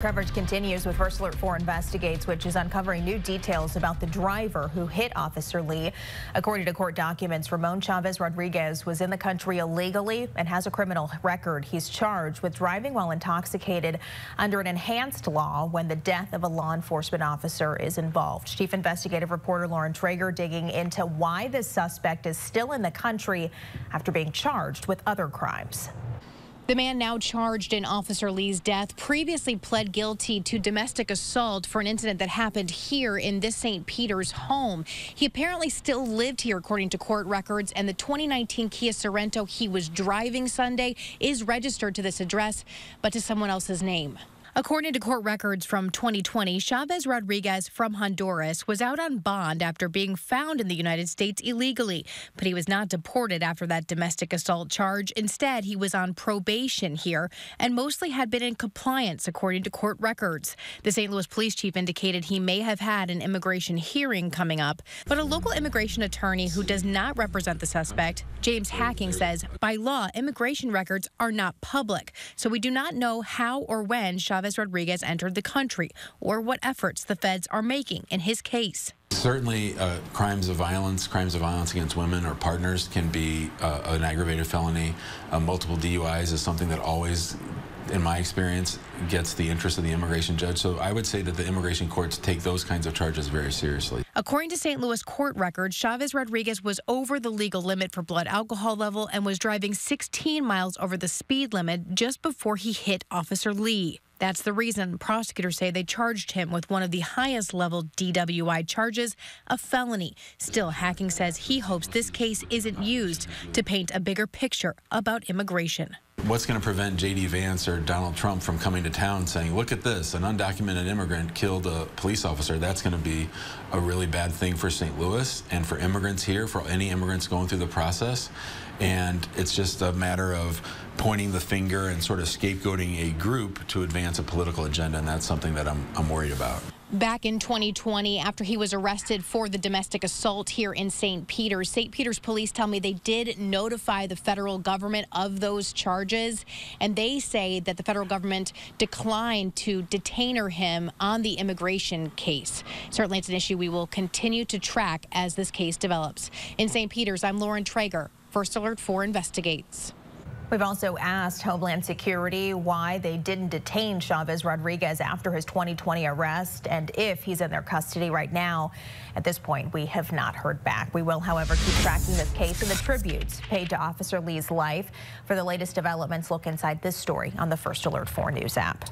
Coverage continues with First Alert 4 Investigates, which is uncovering new details about the driver who hit Officer Lee. According to court documents, Ramon Chavez Rodriguez was in the country illegally and has a criminal record. He's charged with driving while intoxicated under an enhanced law when the death of a law enforcement officer is involved. Chief Investigative Reporter Lauren Traeger digging into why this suspect is still in the country after being charged with other crimes. The man now charged in Officer Lee's death previously pled guilty to domestic assault for an incident that happened here in this St. Peter's home. He apparently still lived here, according to court records, and the 2019 Kia Sorento he was driving Sunday is registered to this address, but to someone else's name. According to court records from 2020, Chavez Rodriguez from Honduras was out on bond after being found in the United States illegally, but he was not deported after that domestic assault charge. Instead, he was on probation here and mostly had been in compliance, according to court records. The St. Louis police chief indicated he may have had an immigration hearing coming up, but a local immigration attorney who does not represent the suspect, James Hacking, says by law, immigration records are not public, so we do not know how or when Chavez Rodriguez entered the country or what efforts the feds are making in his case. Certainly, crimes of violence against women or partners can be an aggravated felony. Multiple DUIs is something that always, in my experience, gets the interest of the immigration judge. So I would say that the immigration courts take those kinds of charges very seriously. According to St. Louis court records, Chavez Rodriguez was over the legal limit for blood alcohol level and was driving 16 miles over the speed limit just before he hit Officer Lee. That's the reason prosecutors say they charged him with one of the highest level DWI charges, a felony. Still, Hacking says he hopes this case isn't used to paint a bigger picture about immigration. What's going to prevent J.D. Vance or Donald Trump from coming to town saying, look at this, an undocumented immigrant killed a police officer? That's going to be a really bad thing for St. Louis and for immigrants here, for any immigrants going through the process. And it's just a matter of pointing the finger and sort of scapegoating a group to advance a political agenda, and that's something that I'm worried about. Back in 2020, after he was arrested for the domestic assault here in St. Peter's police tell me they did notify the federal government of those charges, and they say that the federal government declined to detain him on the immigration case. Certainly, it's an issue we will continue to track as this case develops. In St. Peter's, I'm Lauren Traeger. First Alert 4 Investigates. We've also asked Homeland Security why they didn't detain Chavez Rodriguez after his 2020 arrest and if he's in their custody right now. At this point, we have not heard back. We will, however, keep tracking this case and the tributes paid to Officer Lee's life. For the latest developments, look inside this story on the First Alert 4 News app.